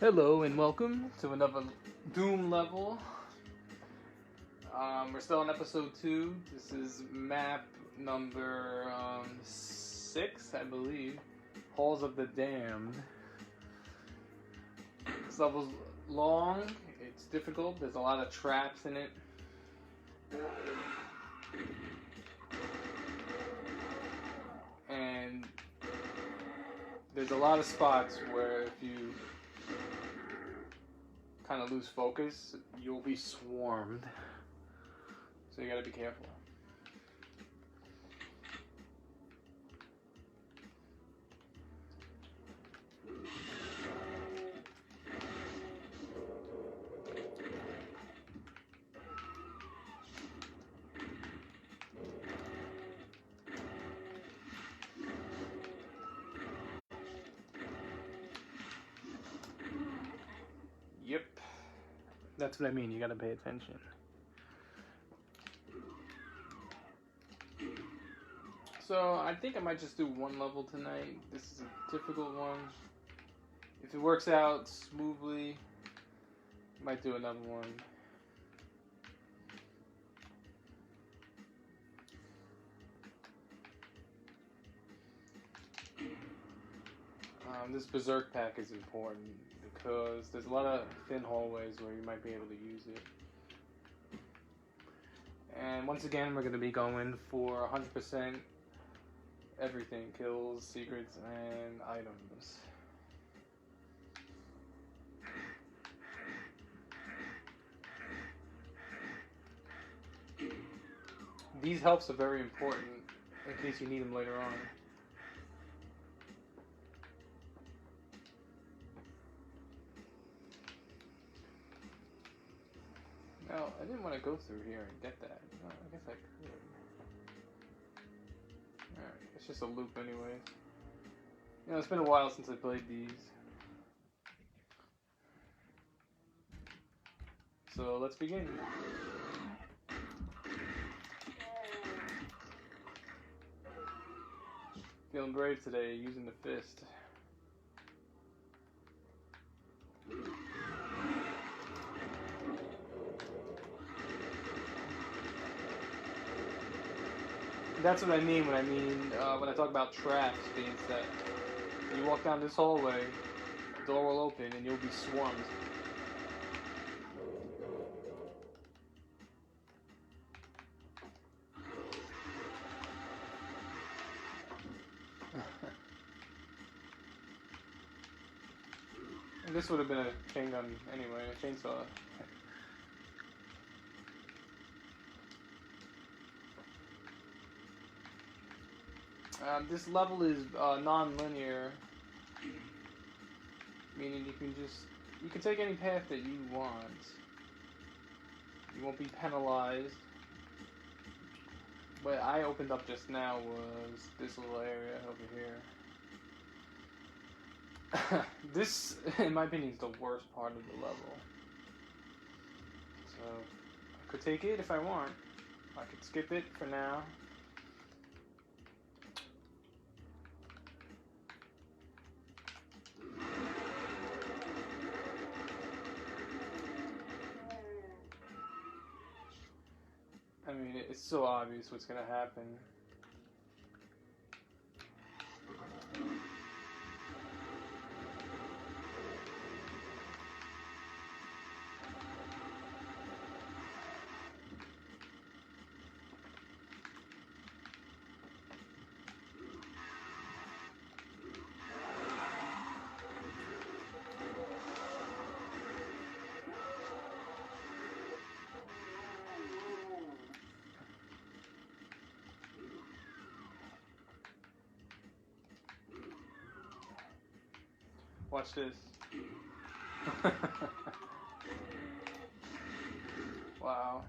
Hello and welcome to another Doom level. We're still on episode 2. This is map number 6, I believe. Halls of the Damned. This level's long, it's difficult, there's a lot of traps in it. And there's a lot of spots where if you kind of lose focus, you'll be swarmed. So you gotta be careful. Yep. That's what I mean, you gotta pay attention. So, I think I might just do one level tonight. This is a difficult one. If it works out smoothly, I might do another one. This Berserk pack is important because there's a lot of thin hallways where you might be able to use it. And once again, we're going to be going for 100% everything, kills, secrets, and items. These helps are very important in case you need them later on. Now, I didn't want to go through here and get that. No, I guess I could. Alright, it's just a loop anyway. You know, it's been a while since I played these. So, let's begin. Feeling brave today, using the fist. That's what I mean when I talk about traps being set. You walk down this hallway, the door will open, and you'll be swarmed. And this would have been a chain gun anyway, a chainsaw. This level is non-linear, meaning you can take any path that you want. You won't be penalized. What I opened up just now was this little area over here. This, in my opinion, is the worst part of the level. So, I could take it if I want. I could skip it for now. I mean, it's so obvious what's gonna happen. Watch this. Wow.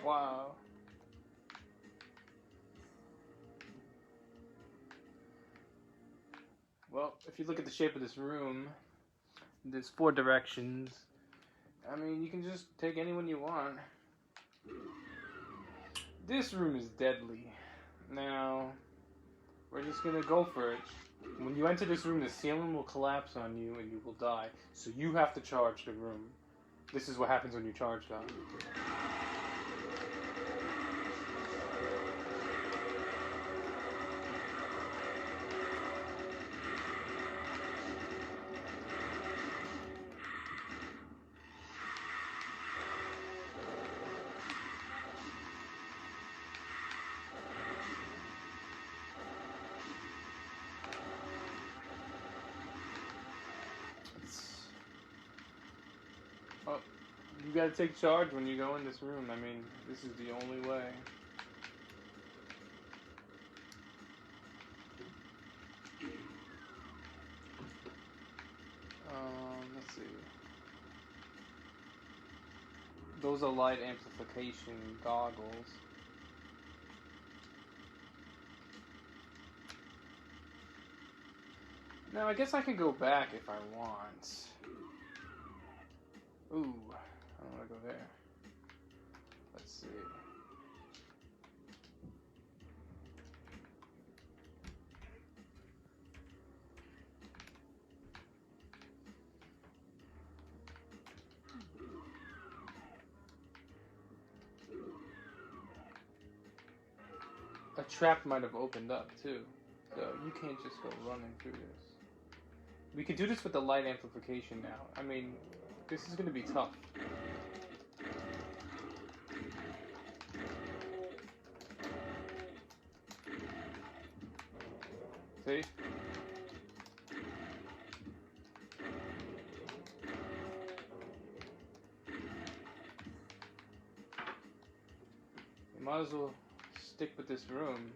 Wow. Well, if you look at the shape of this room, there's 4 directions. I mean, you can just take any one you want. This room is deadly. Now, we're just gonna go for it. When you enter this room, the ceiling will collapse on you and you will die. So you have to charge the room. This is what happens when you charge them. Oh, you gotta take charge when you go in this room. I mean, this is the only way. Let's see. Those are Light Amplification Goggles. Now, I guess I can go back if I want. Ooh, I don't want to go there. Let's see. A trap might have opened up too, so you can't just go running through this. We could do this with the light amplification now. I mean, this is going to be tough. See? You might as well stick with this room.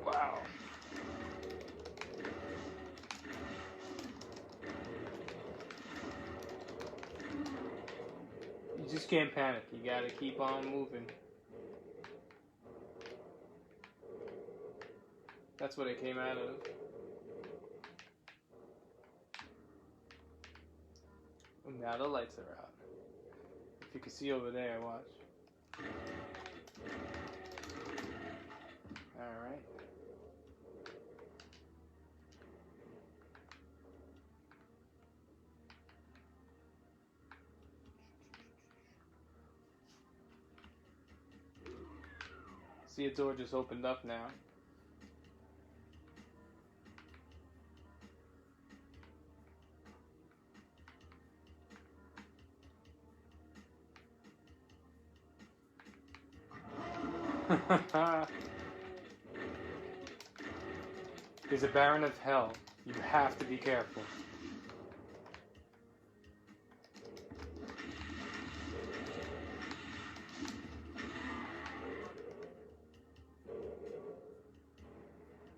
Wow. You just can't panic. You gotta keep on moving. That's what it came out of. And now the lights are out. If you can see over there, watch. Alright. See, a door just opened up now. There's a Baron of Hell. You have to be careful.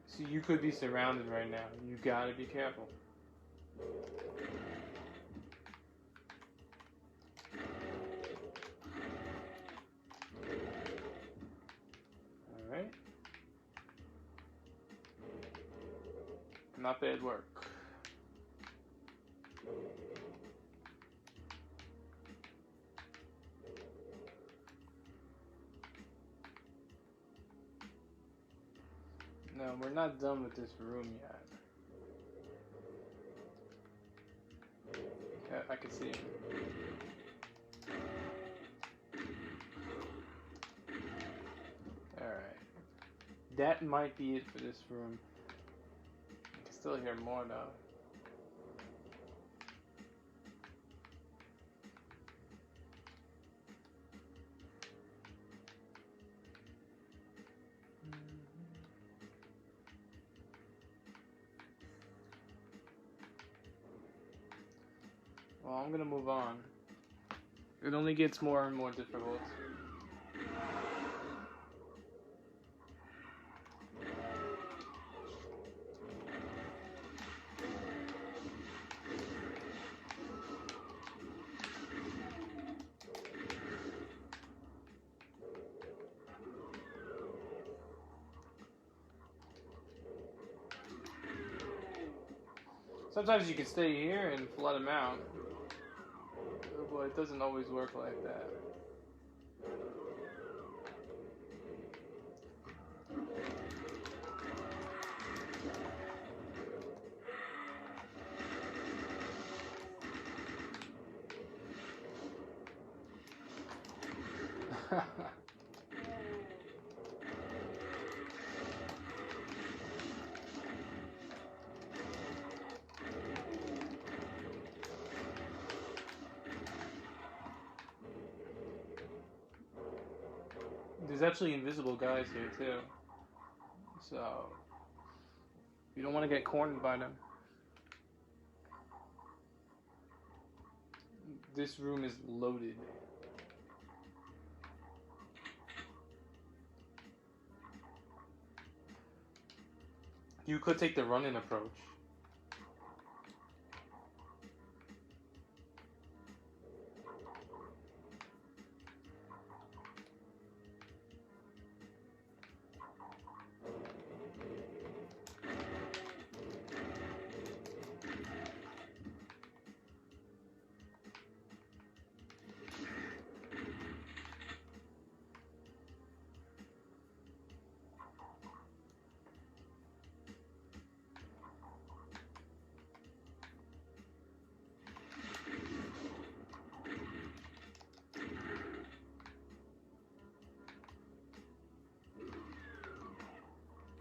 So you could be surrounded right now. You gotta be careful. Alright. Not bad work. No, we're not done with this room yet. Yeah, I can see him. Alright. That might be it for this room. I can still hear more though. Well, I'm gonna move on. It only gets more and more difficult. Sometimes you can stay here and flood them out, but it doesn't always work like that. There's actually invisible guys here too, so you don't want to get cornered by them. This room is loaded. You could take the run-in approach.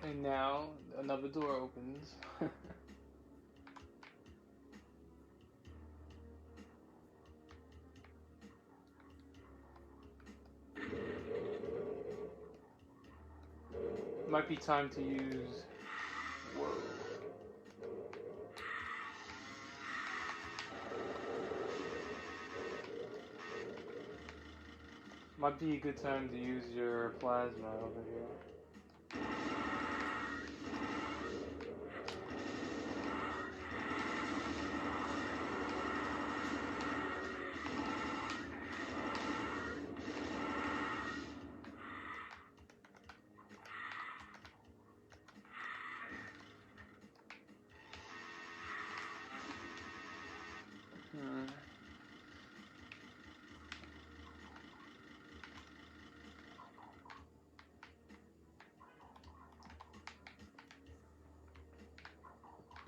And now another door opens. Might be time to use. Whoa. Might be a good time to use your plasma over here.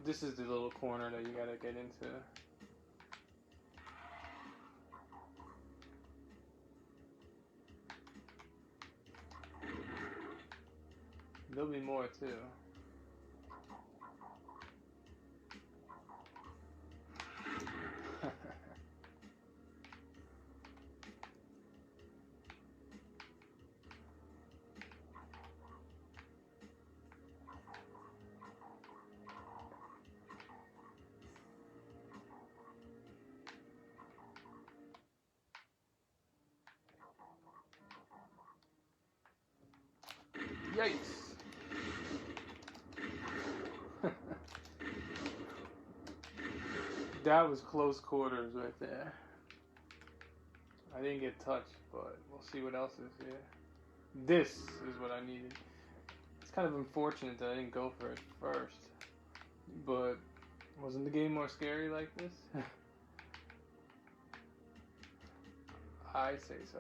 This is the little corner that you gotta get into. There'll be more too. Yikes! That was close quarters right there. I didn't get touched, but we'll see what else is here. This is what I needed. It's kind of unfortunate that I didn't go for it first. But wasn't the game more scary like this? I say so.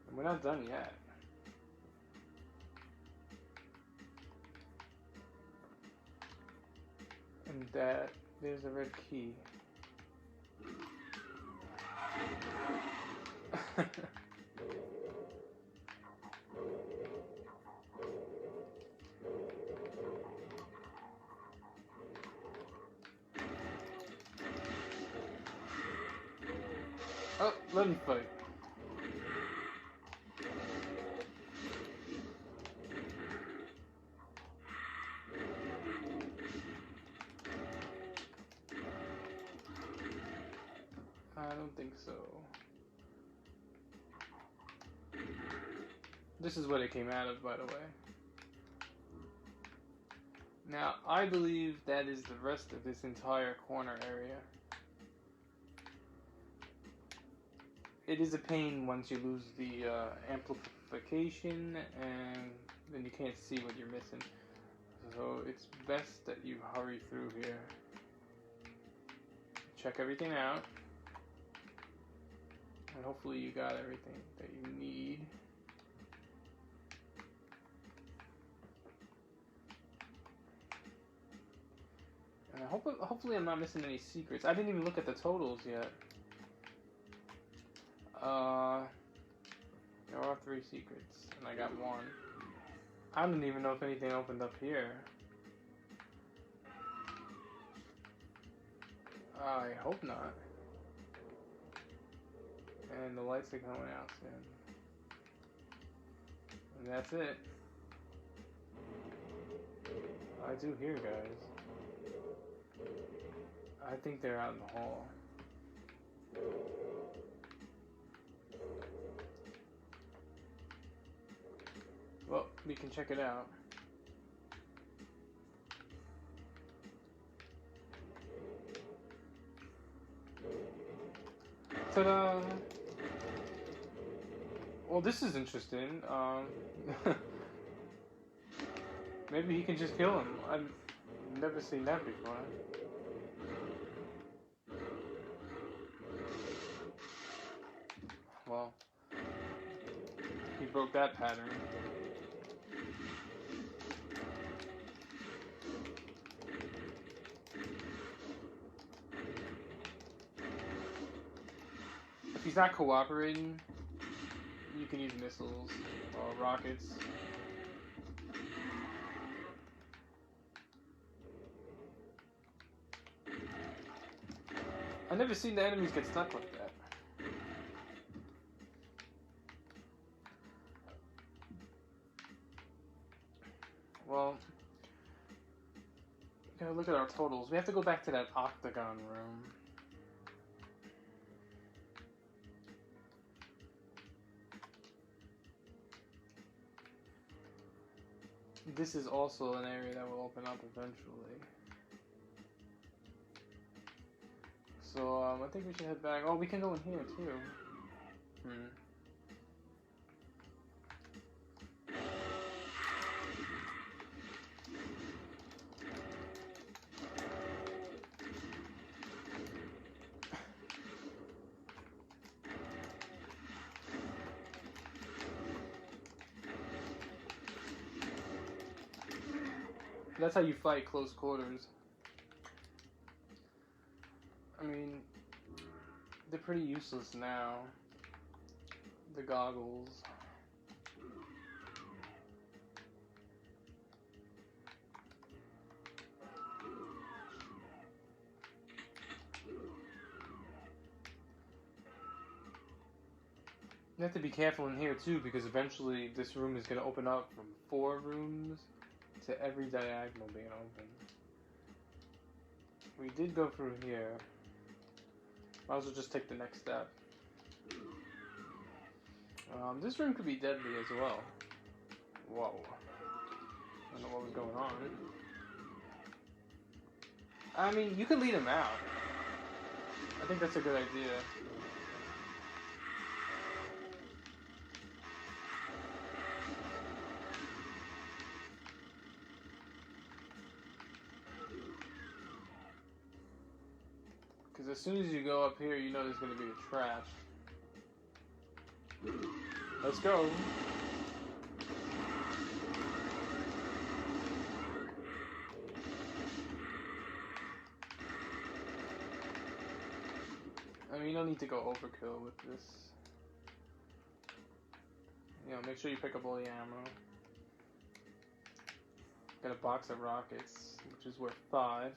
And we're not done yet. And that, there's a red key. Oh, let me fight. I don't think so. This is what it came out of, by the way. Now, I believe that is the rest of this entire corner area. It is a pain once you lose the amplification, and then you can't see what you're missing. So it's best that you hurry through here. Check everything out. And hopefully you got everything that you need. And hopefully I'm not missing any secrets. I didn't even look at the totals yet. There are 3 secrets, and I got 1. I don't even know if anything opened up here. I hope not. And the lights are going out soon. And that's it. I do hear guys. I think they're out in the hall. Well, we can check it out. Ta-da! Well, this is interesting. Maybe he can just kill him. I've never seen that before. Well, he broke that pattern. If he's not cooperating, you can use missiles or rockets. I've never seen the enemies get stuck like that. Well, gotta look at our totals. We have to go back to that octagon room. This is also an area that will open up eventually. So, I think we should head back. Oh, we can go in here too. That's how you fight close quarters. I mean, they're pretty useless now. The goggles. You have to be careful in here too, because eventually this room is going to open up from 4 rooms to every diagonal being open. We did go through here. Might as well just take the next step. This room could be deadly as well. Whoa. I don't know what was going on. I mean, you can lead him out. I think that's a good idea. Because as soon as you go up here, you know there's going to be a trap. Let's go. I mean, you don't need to go overkill with this. You know, make sure you pick up all the ammo. Got a box of rockets, which is worth 5.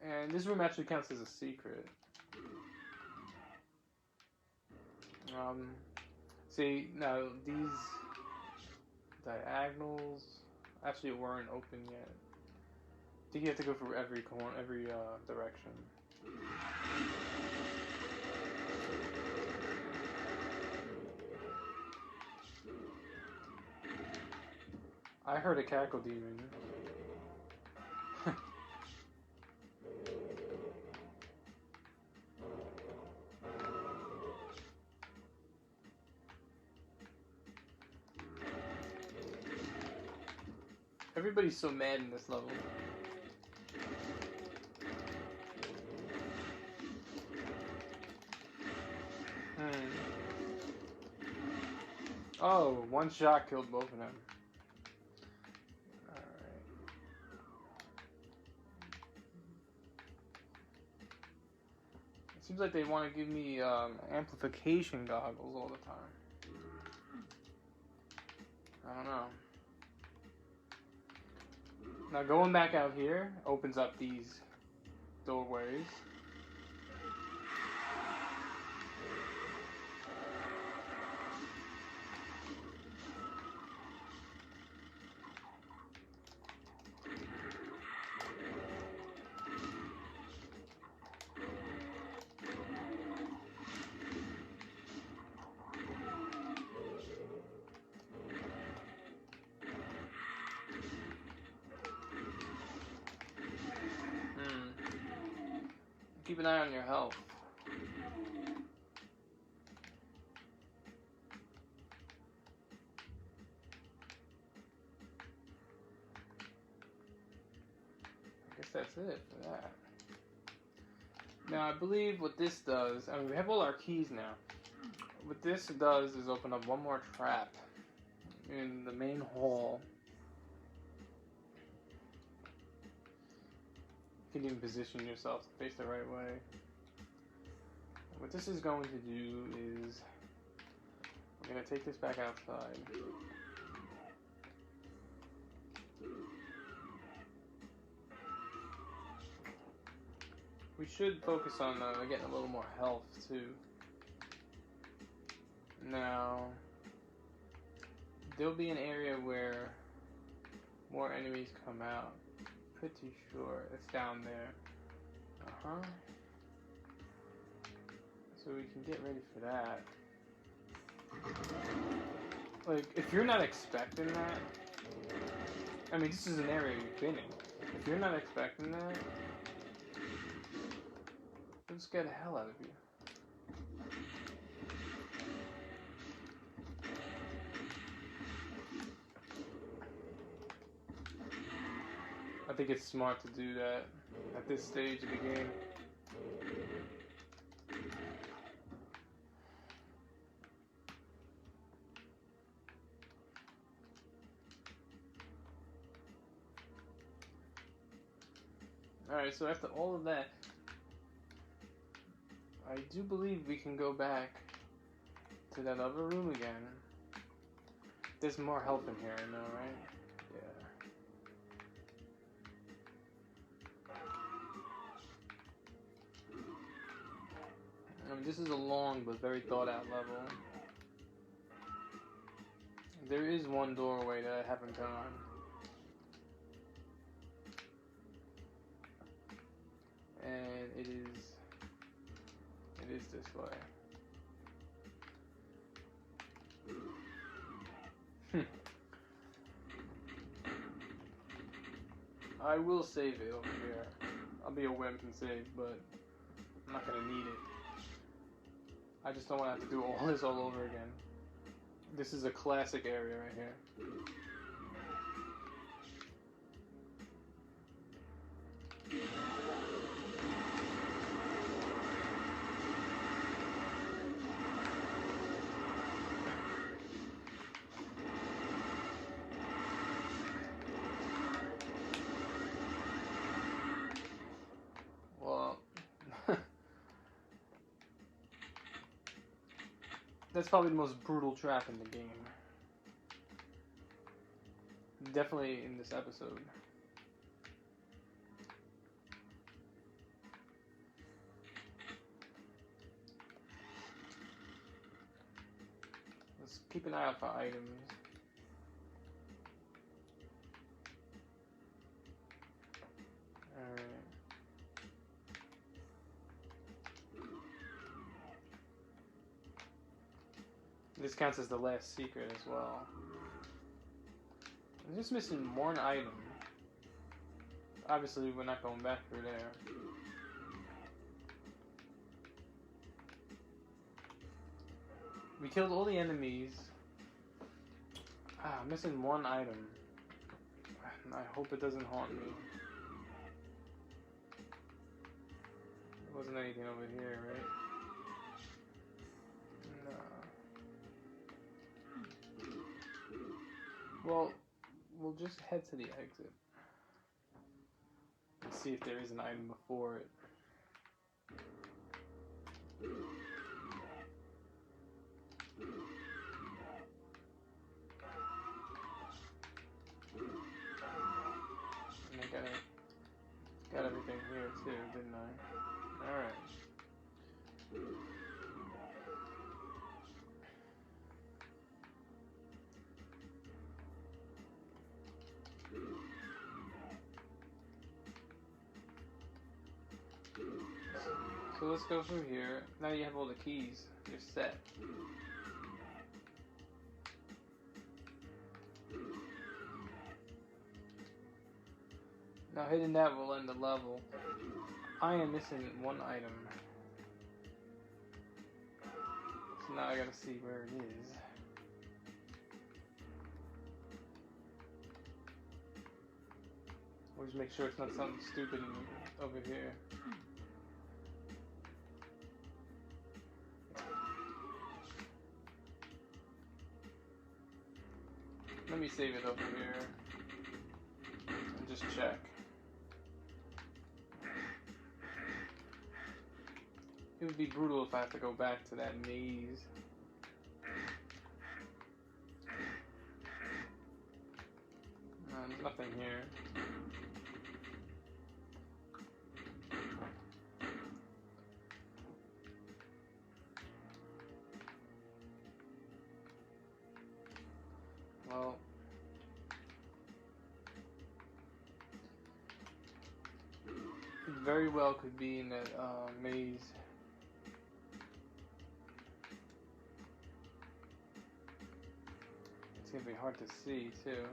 And this room actually counts as a secret. See, now these diagonals actually weren't open yet. I think you have to go for every corner, every direction. I heard a cackle demon. Everybody's so mad in this level. Oh, one shot killed both of them. Alright. It seems like they want to give me amplification goggles all the time. I don't know. Now going back out here opens up these doorways. Keep an eye on your health. I guess that's it for that. Now I believe what this does, I mean we have all our keys now. What this does is open up one more trap in the main hall. You can even position yourself to face the right way. What this is going to do is we're going to take this back outside. We should focus on getting a little more health too. Now, there'll be an area where more enemies come out. Pretty sure it's down there. So we can get ready for that. Like, if you're not expecting that, I mean, this is an area you've been in. If you're not expecting that, it'll scare the hell out of you. I think it's smart to do that at this stage of the game. Alright, so after all of that, I do believe we can go back to that other room again. There's more health in here, I know, right? I mean, this is a long but very thought out level. There is one doorway that I haven't gone. And it is this way. I will save it over here. I'll be a wimp and save, but I'm not gonna need it. I just don't want to have to do all this all over again. This is a classic area right here. That's probably the most brutal trap in the game. Definitely in this episode. Let's keep an eye out for items. This counts as the last secret as well. I'm just missing one item. Obviously, we're not going back through there. We killed all the enemies. I'm missing one item. I hope it doesn't haunt me. There wasn't anything over here, right? No. Well, we'll just head to the exit and see if there is an item before it. And I got everything here too, didn't I? Alright. So let's go through here. Now you have all the keys. You're set. Now hitting that will end the level. I am missing one item. So now I gotta see where it is. Always make sure it's not something stupid over here. Let me save it over here and just check. It would be brutal if I have to go back to that maze. There's nothing here. Well, it very well could be in that maze. It's gonna be hard to see too.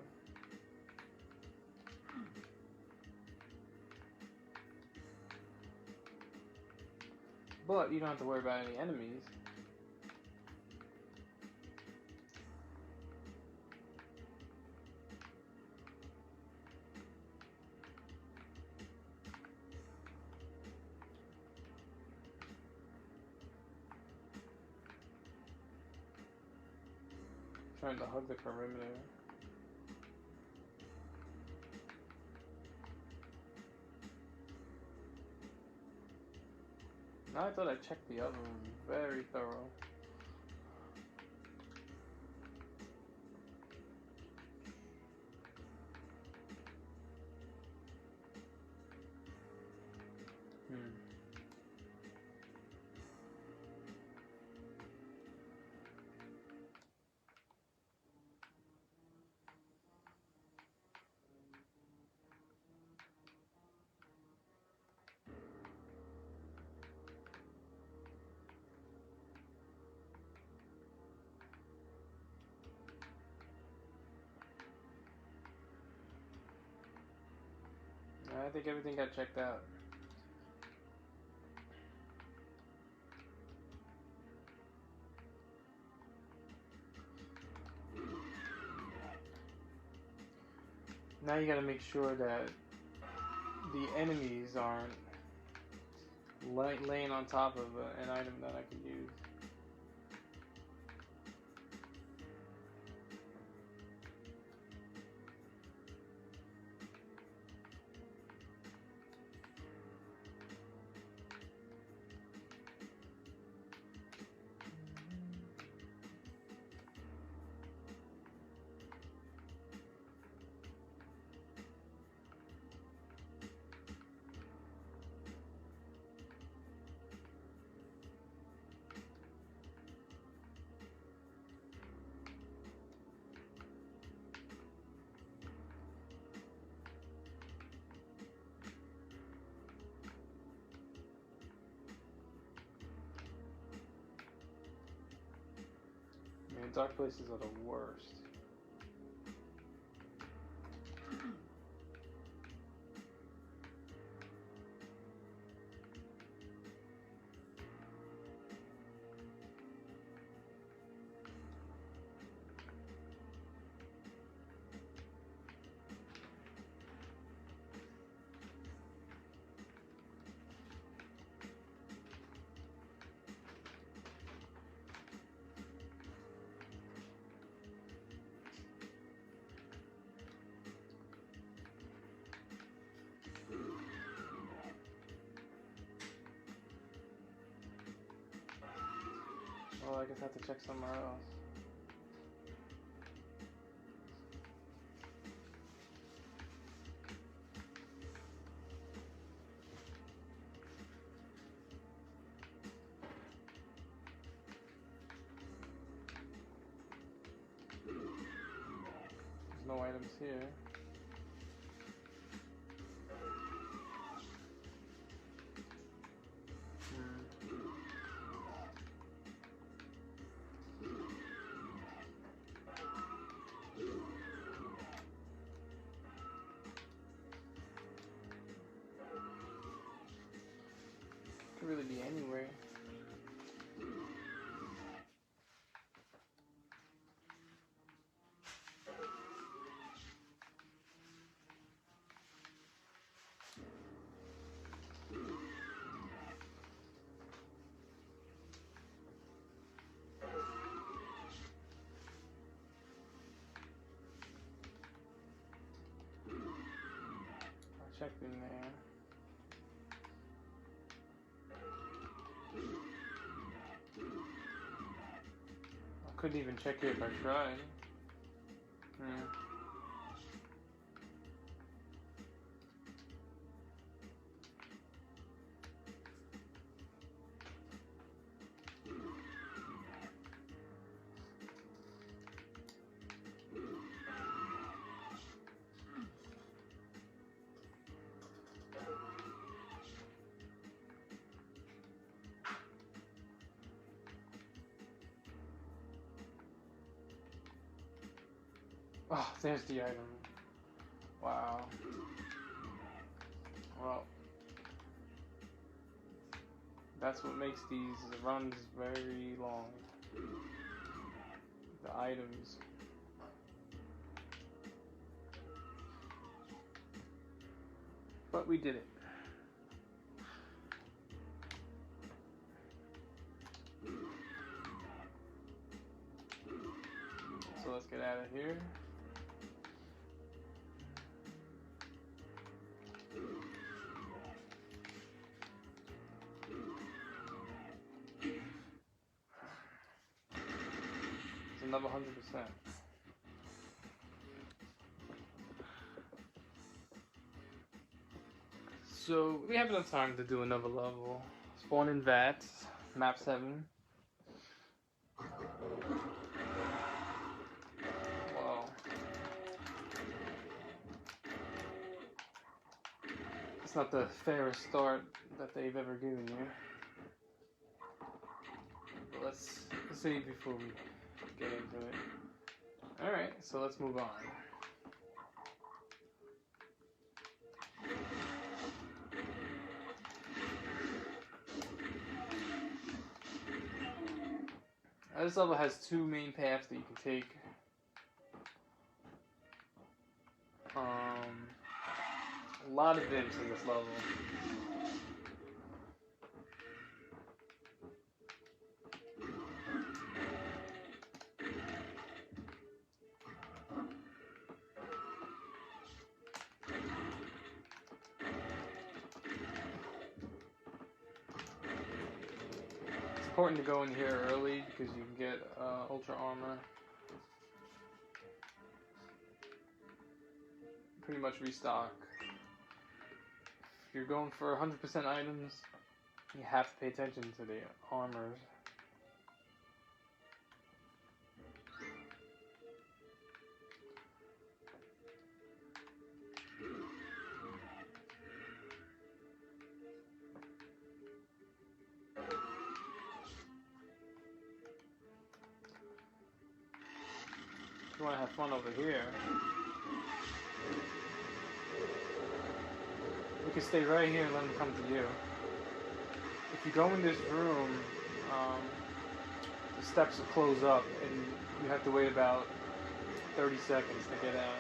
But you don't have to worry about any enemies. Trying to hug the perimeter. I thought I checked the other one. Very thorough. I think everything got checked out. Now you gotta make sure that the enemies aren't laying on top of an item that I can use. man. Dark places are the worst. Well, I guess I have to check somewhere else. There's no items here. Could really be anywhere. I checked in there. I couldn't even check it if I tried. Oh, there's the item. Wow. Well, that's what makes these runs very long. The items. But we did it. So let's get out of here. Another 100%. So we have enough time to do another level. Spawn in Vats, map 7. Wow. It's not the fairest start that they've ever given you. But let's see before we get into it. Alright, so let's move on. This level has two main paths that you can take. A lot of imps in this level. Important to go in here early because you can get ultra armor. Pretty much restock. If you're going for 100% items, you have to pay attention to the armors. If you want to have fun over here, you can stay right here and let them come to you. If you go in this room, the steps will close up and you have to wait about 30 seconds to get out.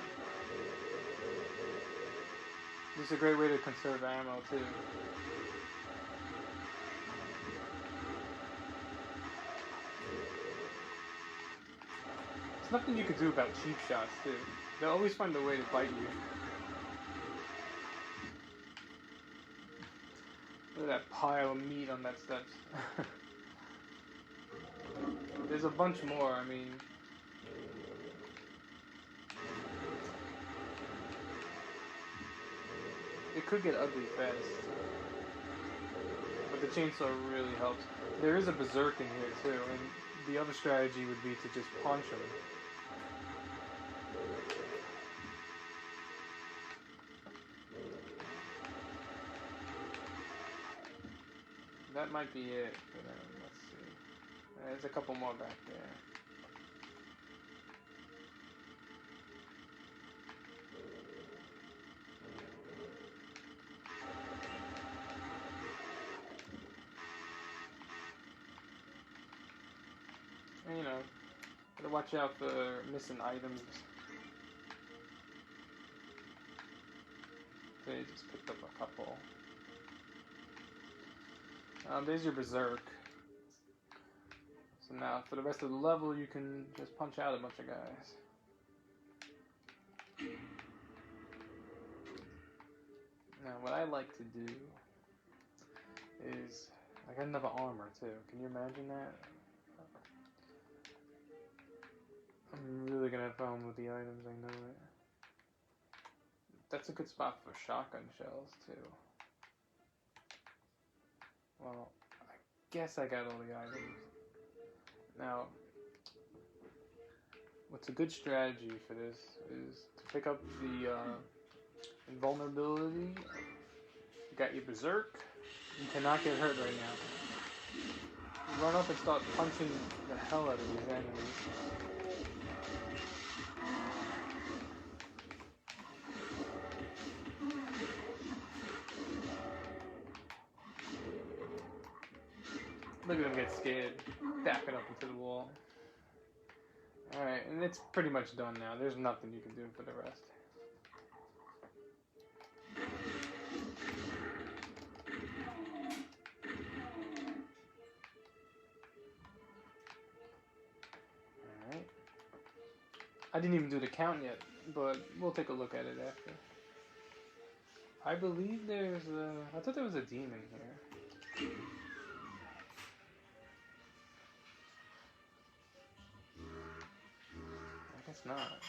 This is a great way to conserve ammo too. There's nothing you could do about cheap shots too. They'll always find a way to bite you. Look at that pile of meat on that steps. There's a bunch more, I mean. It could get ugly fast. But the chainsaw really helps. There is a berserk in here too, and the other strategy would be to just punch him. That might be it. Let's see. There's a couple more back there. And, you know, gotta watch out for missing items. Okay, just picked up a couple. There's your berserk. So now, for the rest of the level, you can just punch out a bunch of guys. Now, what I like to do is, I got enough armor too. Can you imagine that? I'm really gonna have fun with the items, I know it. That's a good spot for shotgun shells too. Well, I guess I got all the items. Now, what's a good strategy for this is to pick up the invulnerability. You got your berserk. You cannot get hurt right now. Run up and start punching the hell out of these enemies. Look at them get scared, backing up into the wall. Alright, and it's pretty much done now. There's nothing you can do for the rest. Alright. I didn't even do the count yet, but we'll take a look at it after. I believe there's a... I thought there was a demon here. Not.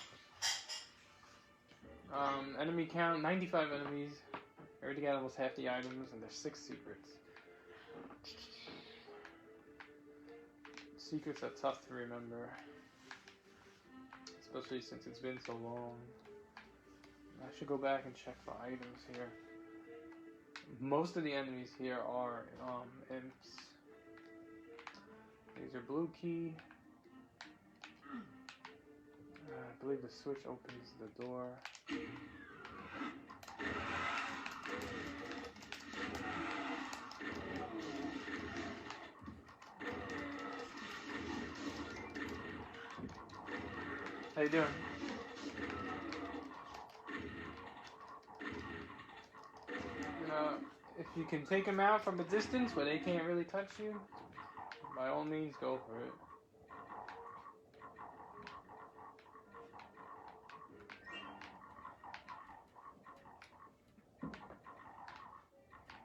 Enemy count, 95 enemies. I already got almost half the items, and there's 6 secrets. Secrets are tough to remember. Especially since it's been so long. I should go back and check for items here. Most of the enemies here are imps. These are blue key. I believe the switch opens the door. How you doing? If you can take them out from a distance where they can't really touch you, by all means go for it.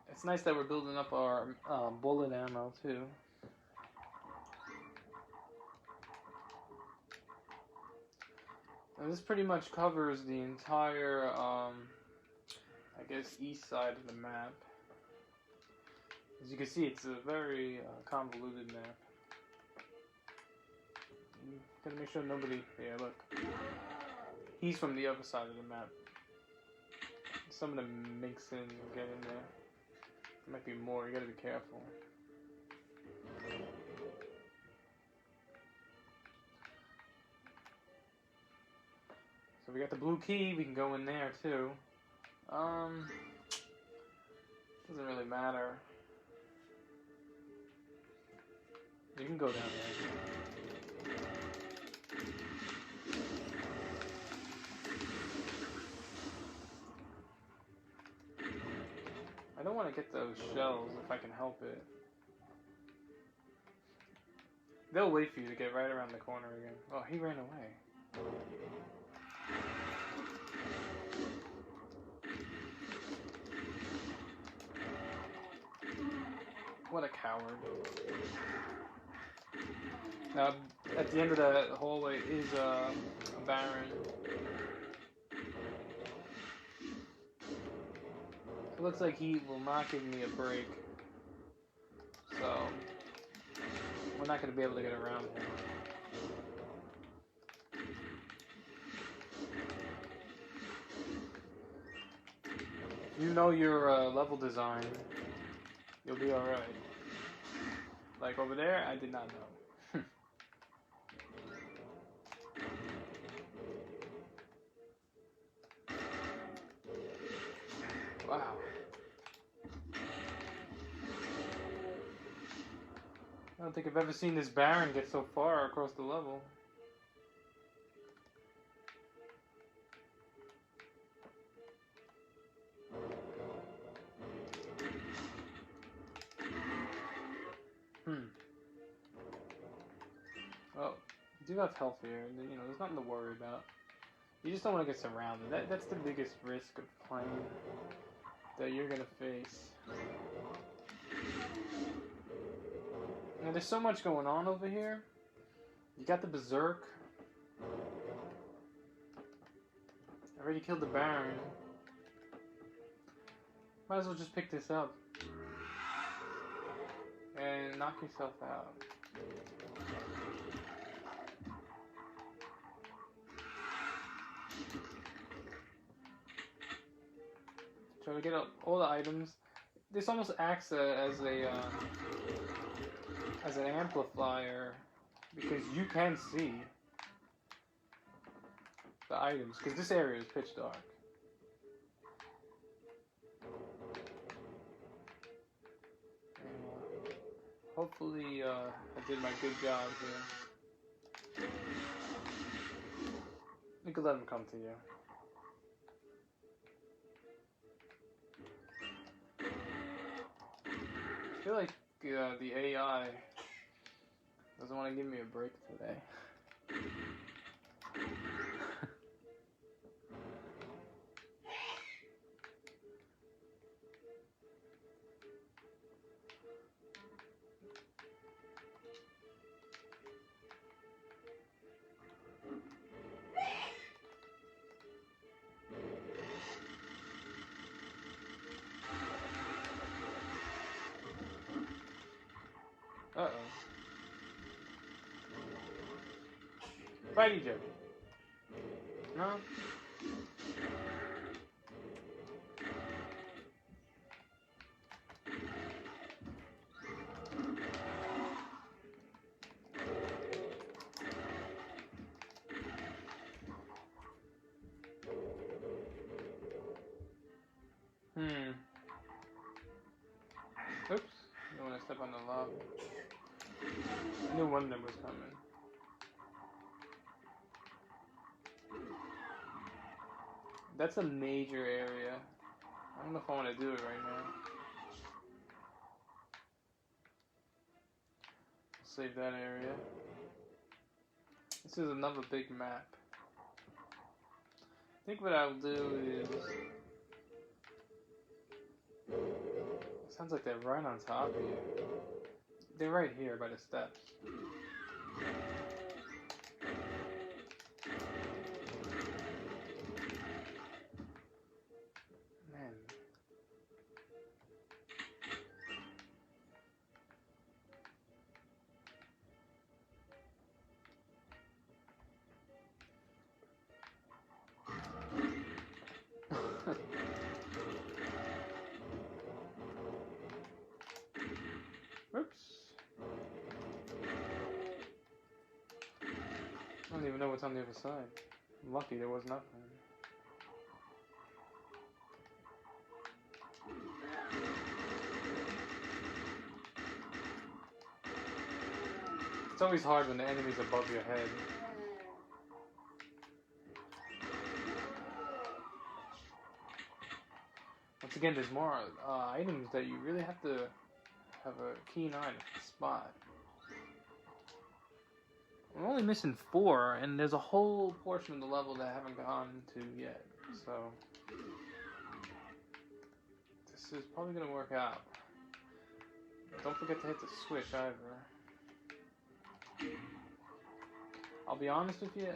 It's nice that we're building up our bullet ammo too. And this pretty much covers the entire, I guess, east side of the map. As you can see, it's a very convoluted map. You gotta make sure nobody... Yeah, look. He's from the other side of the map. Some of them mix in and get in there. There might be more, you gotta be careful. So we got the blue key, we can go in there too. Doesn't really matter. You can go down there. I don't want to get those shells if I can help it. They'll wait for you to get right around the corner again. Oh, he ran away. What a coward. Now, at the end of the hallway is a Baron. It looks like he will not give me a break. So, we're not going to be able to get around him. If you know your level design, you'll be alright. Like over there, I did not know. Wow. I don't think I've ever seen this Baron get so far across the level. Well, you do have health here. You know, there's nothing to worry about. You just don't want to get surrounded. That's the biggest risk of playing that you're gonna face. Now, there's so much going on over here. You got the Berserk. I already killed the Baron. Might as well just pick this up and knock yourself out. Try to get all the items. This almost acts as an amplifier because you can see the items because this area is pitch dark. And, hopefully, I did my good job here. You could let him come to you. I feel like the AI doesn't want to give me a break today. Uh-oh. Fight each other. No? Oops. Don't want to step on the lava. I knew one of them was coming. That's a major area. I don't know if I want to do it right now. Save that area. This is another big map. I think what I'll do is... Sounds like they're right on top of you. They're right here by the steps. Man. Oops. I don't even know what's on the other side. I'm lucky there was nothing. It's always hard when the enemy's above your head. Once again, there's more items that you really have to have a keen eye to spot. I'm only missing 4, and there's a whole portion of the level that I haven't gone to yet, so this is probably going to work out. Don't forget to hit the switch either. I'll be honest with you,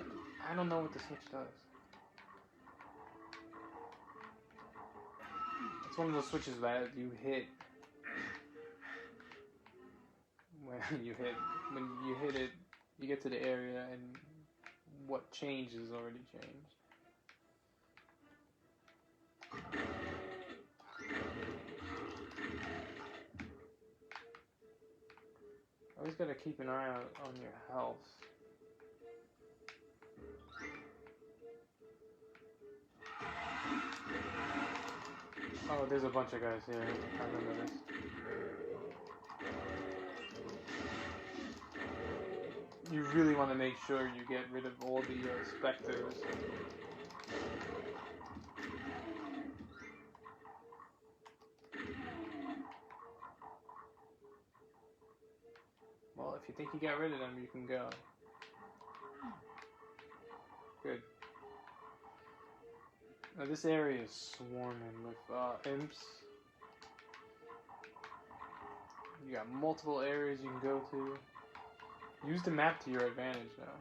I don't know what the switch does. It's one of those switches that you hit when you hit it, you get to the area and what changed is already changed. Always gotta keep an eye out on your health. Oh, there's a bunch of guys here. I remember this. You really want to make sure you get rid of all the specters. Well, if you think you got rid of them, you can go. Good. Now this area is swarming with imps. You got multiple areas you can go to. Use the map to your advantage now.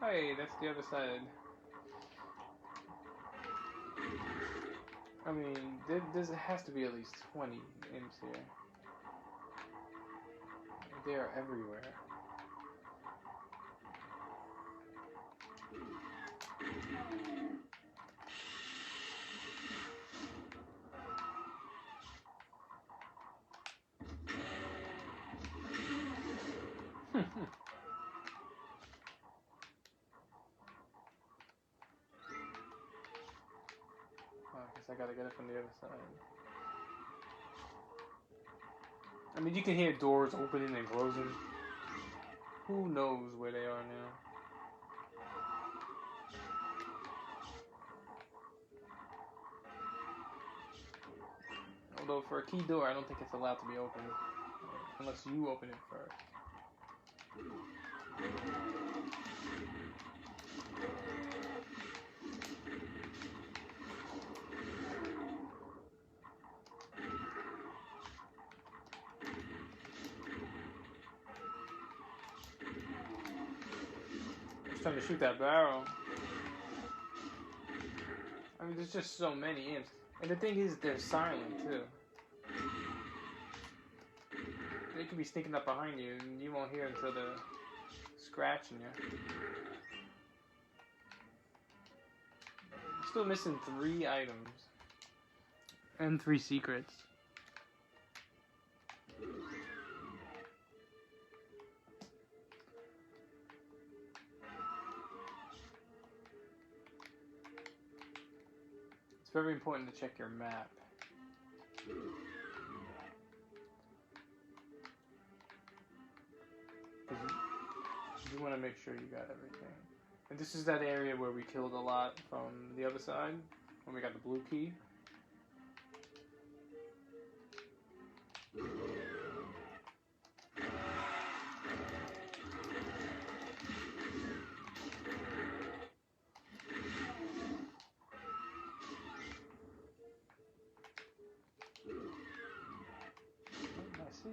Hey, that's the other side. I mean, there has to be at least 20 imps here. They are everywhere. I gotta get it from the other side. I mean, you can hear doors opening and closing. Who knows where they are now? Although for a key door, I don't think it's allowed to be opened. Unless you open it first. Trying to shoot that barrel. I mean, there's just so many imps. And the thing is, they're silent, too. They could be sneaking up behind you, and you won't hear until they're scratching you. I'm still missing 3 items. And 3 secrets. It's very important to check your map. You want to make sure you got everything. And this is that area where we killed a lot from the other side, when we got the blue key.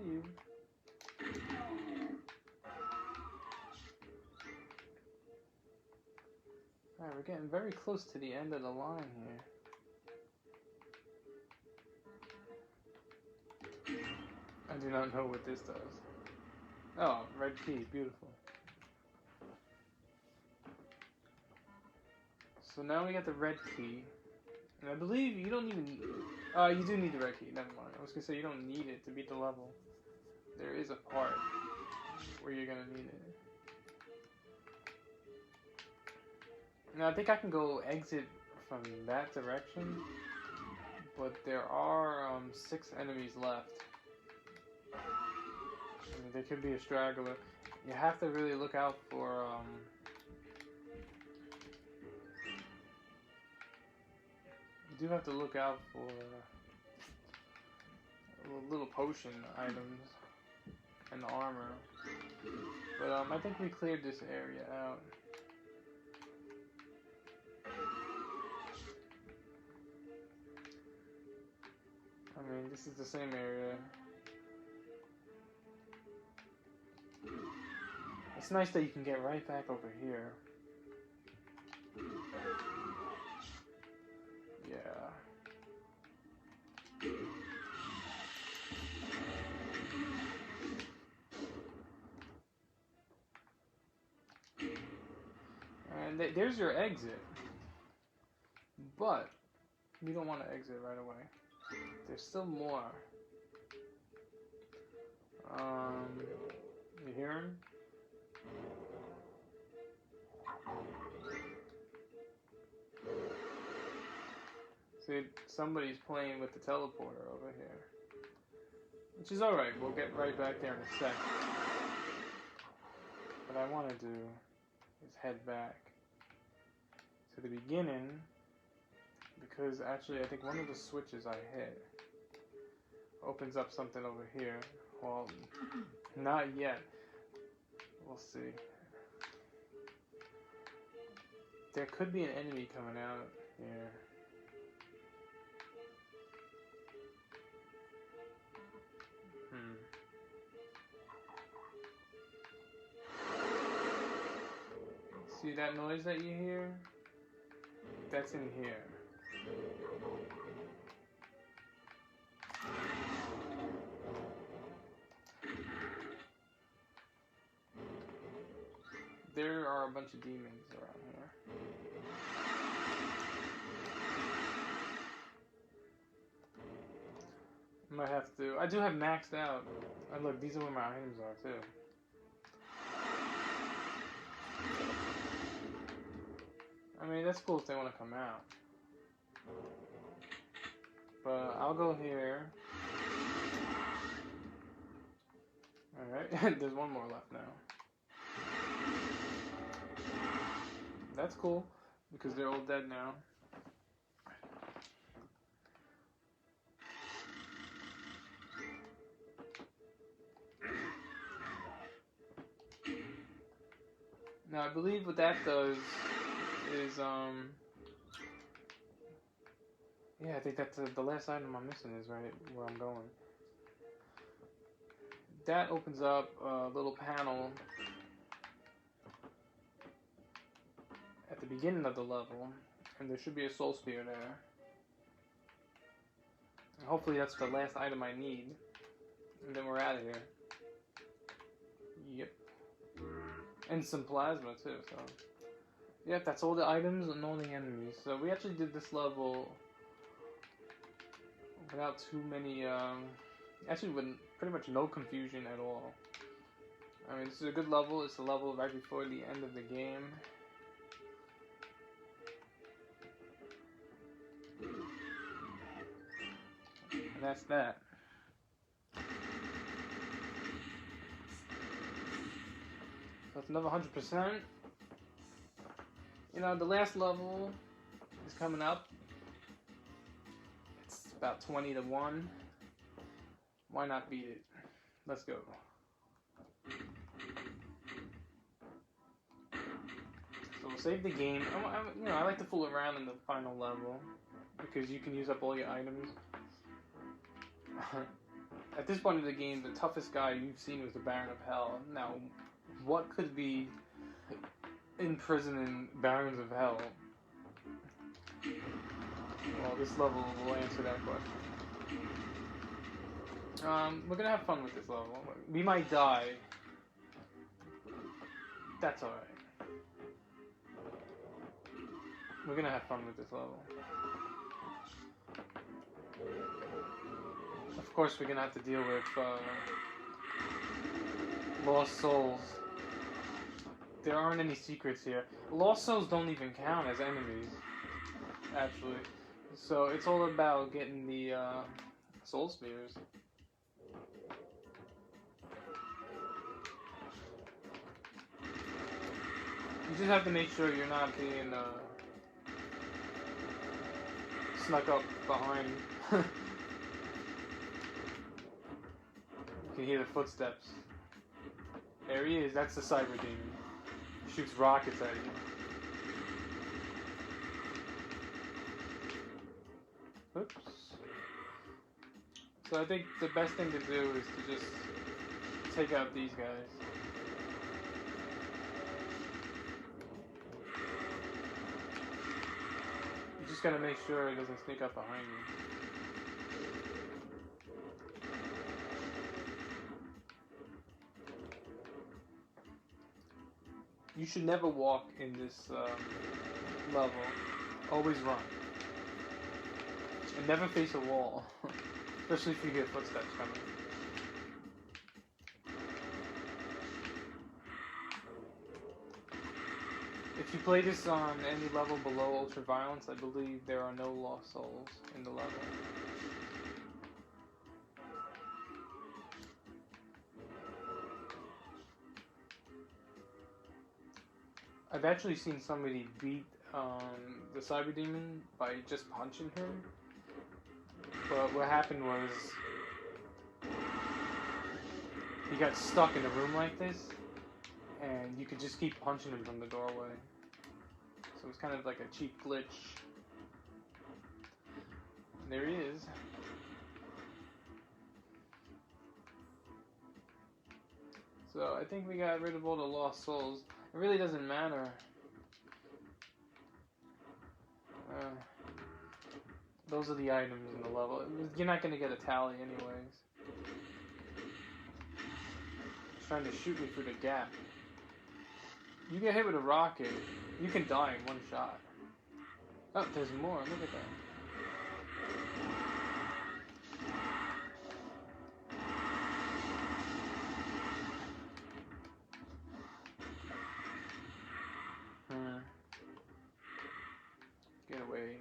You. Alright, we're getting very close to the end of the line here. I do not know what this does. Oh, red key, beautiful. So now we got the red key. And I believe you don't even... You do need the red key, never mind. I was gonna say you don't need it to beat the level. There is a part where you're gonna need it. Now I think I can go exit from that direction, but there are 6 enemies left. I mean, there could be a straggler. You have to really look out for you do have to look out for little potion items and armor. But I think we cleared this area out. I mean, this is the same area. It's nice that you can get right back over here. Yeah. And there's your exit. But you don't want to exit right away. There's still more. You hear him? See, somebody's playing with the teleporter over here. Which is alright, we'll get right back there in a sec. What I want to do is head back to the beginning, because actually I think one of the switches I hit opens up something over here. Well, not yet. We'll see. There could be an enemy coming out here. See that noise that you hear? That's in here. There are a bunch of demons around here. I might have to. I do have maxed out. And look, these are where my items are too. I mean, that's cool if they want to come out. But I'll go here. Alright, there's one more left now. That's cool, because they're all dead now. Now, I believe what that does is, yeah, I think that's the last item I'm missing is right where I'm going. That opens up a little panel at the beginning of the level, and there should be a soul spear there. And hopefully that's the last item I need, and then we're out of here. Yep. And some plasma too, so. Yep, that's all the items and all the enemies. So we actually did this level without too many, actually with pretty much no confusion at all. I mean, this is a good level. It's a level right before the end of the game. And that's that. So it's another 100%. You know, the last level is coming up. It's about 20 to 1. Why not beat it? Let's go. So we'll save the game. You know, I like to fool around in the final level because you can use up all your items. At this point in the game, the toughest guy you've seen was the Baron of Hell. Now, what could be imprisoning Barons of Hell? Well, this level will answer that question. We're gonna have fun with this level. We might die. That's alright. We're gonna have fun with this level. Of course, we're gonna have to deal with lost souls. There aren't any secrets here. Lost souls don't even count as enemies, actually. So it's all about getting the soul spears. You just have to make sure you're not being snuck up behind. You can hear the footsteps. There he is. That's the Cyberdemon. He shoots rockets at you. Oops. So I think the best thing to do is to just take out these guys. You just gotta make sure it doesn't sneak up behind you. You should never walk in this level. Always run. And never face a wall. Especially if you hear footsteps coming. If you play this on any level below Ultraviolence, I believe there are no lost souls in the level. I've actually seen somebody beat the Cyberdemon by just punching him. But what happened was he got stuck in a room like this, and you could just keep punching him from the doorway. So it's kind of like a cheap glitch. And there he is. So I think we got rid of all the lost souls. It really doesn't matter. Those are the items in the level. You're not going to get a tally anyways. He's trying to shoot me through the gap. You get hit with a rocket, you can die in one shot. Oh, there's more. Look at that. Get away.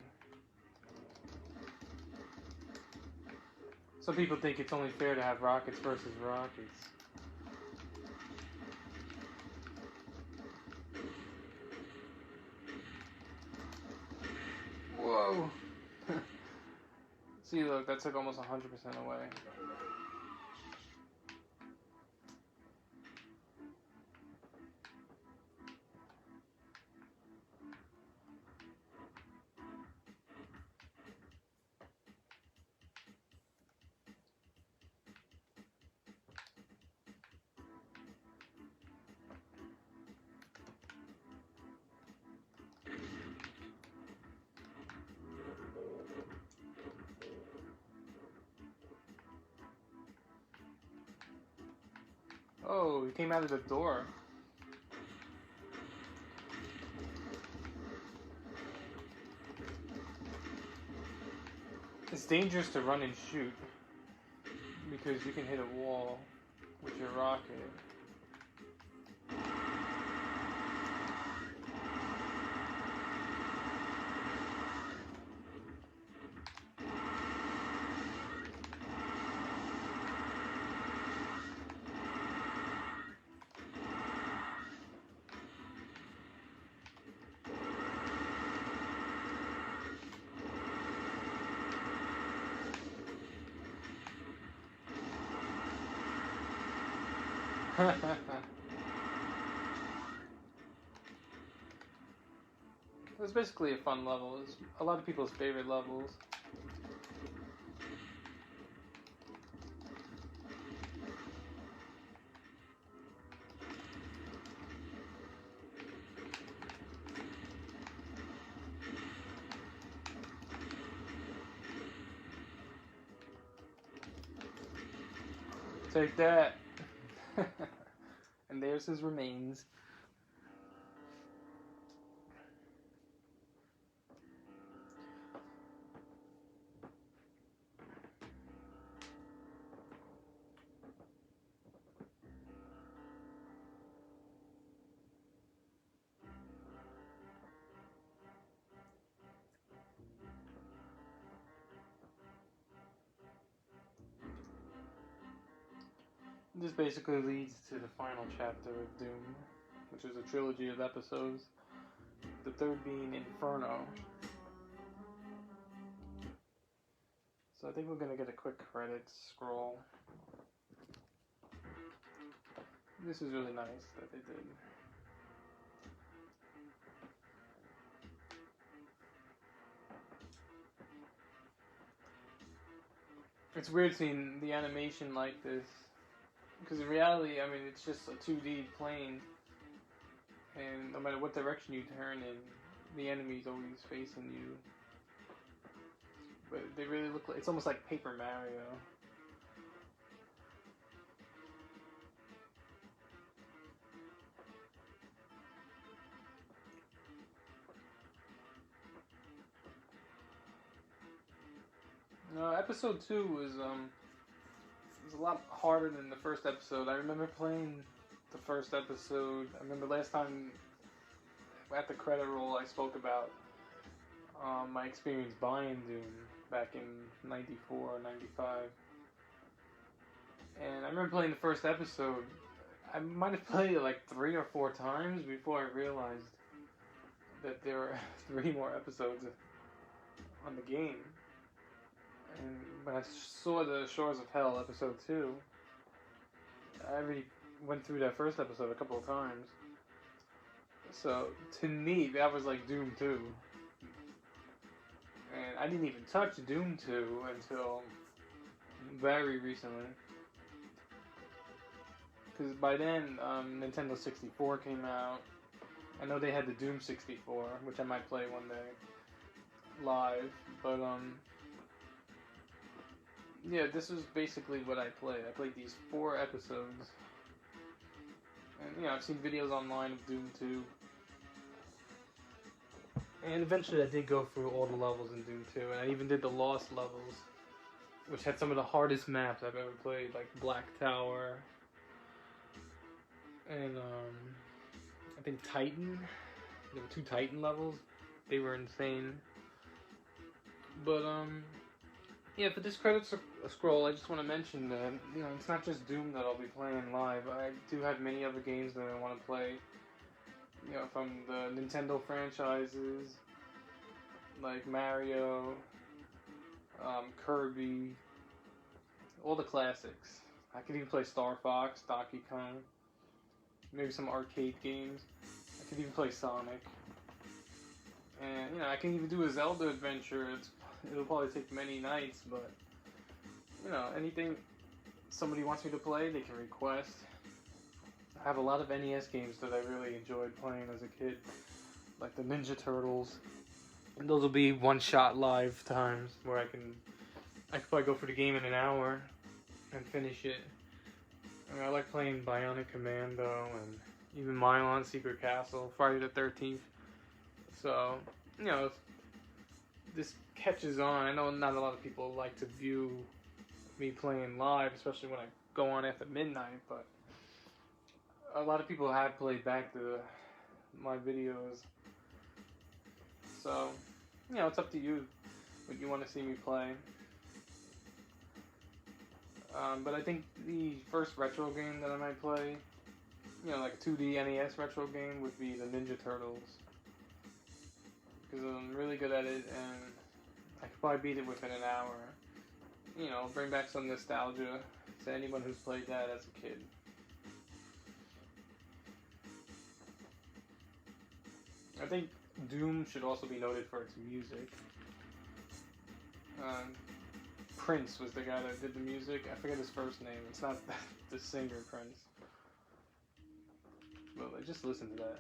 Some people think it's only fair to have rockets versus rockets. Whoa! See, look, that took almost 100% away. Oh, he came out of the door. It's dangerous to run and shoot because you can hit a wall with your rocket. It's basically a fun level. It's a lot of people's favorite levels. Take that. And there's his remains. This basically leads to the final chapter of Doom, which is a trilogy of episodes. The third being Inferno. So I think we're gonna get a quick credits scroll. This is really nice that they did. It's weird seeing the animation like this, because in reality, I mean, it's just a 2D plane, and no matter what direction you turn in, the enemy's always facing you. But they really look like, it's almost like Paper Mario. Episode 2 was a lot harder than the first episode. I remember playing the first episode. I remember last time at the credit roll I spoke about my experience buying Doom back in 94 or 95. And I remember playing the first episode. I might have played it like 3 or 4 times before I realized that there were 3 more episodes on the game. And when I saw the Shores of Hell episode 2, I already went through that first episode a couple of times. So to me, that was like Doom 2. And I didn't even touch Doom 2 until very recently. Because by then, Nintendo 64 came out. I know they had the Doom 64, which I might play one day live. But yeah, this was basically what I played. I played these 4 episodes. And, I've seen videos online of Doom 2. And eventually I did go through all the levels in Doom 2. And I even did the Lost levels, which had some of the hardest maps I've ever played, like Black Tower. And, I think Titan. There were 2 Titan levels. They were insane. But, yeah, for this credits scroll, I just want to mention that, it's not just Doom that I'll be playing live. I do have many other games that I want to play, from the Nintendo franchises, like Mario, Kirby, all the classics. I could even play Star Fox, Donkey Kong, maybe some arcade games. I could even play Sonic. And, I can even do a Zelda adventure. It'll probably take many nights, but, anything somebody wants me to play, they can request. I have a lot of NES games that I really enjoyed playing as a kid, like the Ninja Turtles. And those will be one-shot live times where I could probably go for the game in an hour and finish it. I like playing Bionic Commando and even Milon Secret Castle, Friday the 13th. So, this catches on. I know not a lot of people like to view me playing live, especially when I go on after midnight, but a lot of people have played back my videos. So, it's up to you what you want to see me play. But I think the first retro game that I might play, like a 2D NES retro game, would be the Ninja Turtles. Because I'm really good at it, and I could probably beat it within an hour. Bring back some nostalgia to anyone who's played that as a kid. I think Doom should also be noted for its music. Prince was the guy that did the music. I forget his first name. It's not the singer Prince. But just listen to that.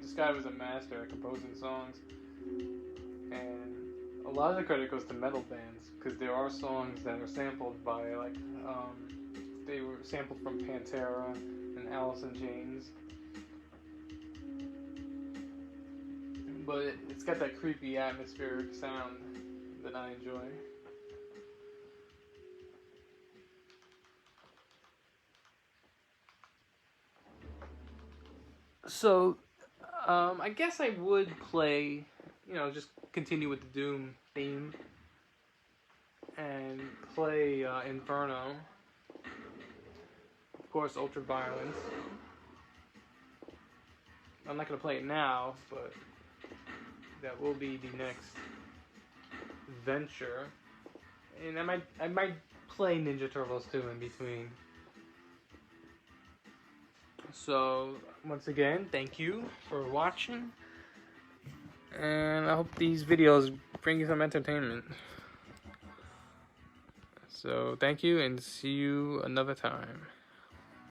This guy was a master at composing songs, and a lot of the credit goes to metal bands, because there are songs that are sampled by, they were sampled from Pantera and Alice in Chains, but it's got that creepy atmospheric sound that I enjoy. So, I guess I would play, just continue with the Doom theme and play Inferno. Of course, Ultraviolence. I'm not going to play it now, but that will be the next venture. And I might play Ninja Turtles too in between. So, once again, thank you for watching. And I hope these videos bring you some entertainment. So, thank you and see you another time.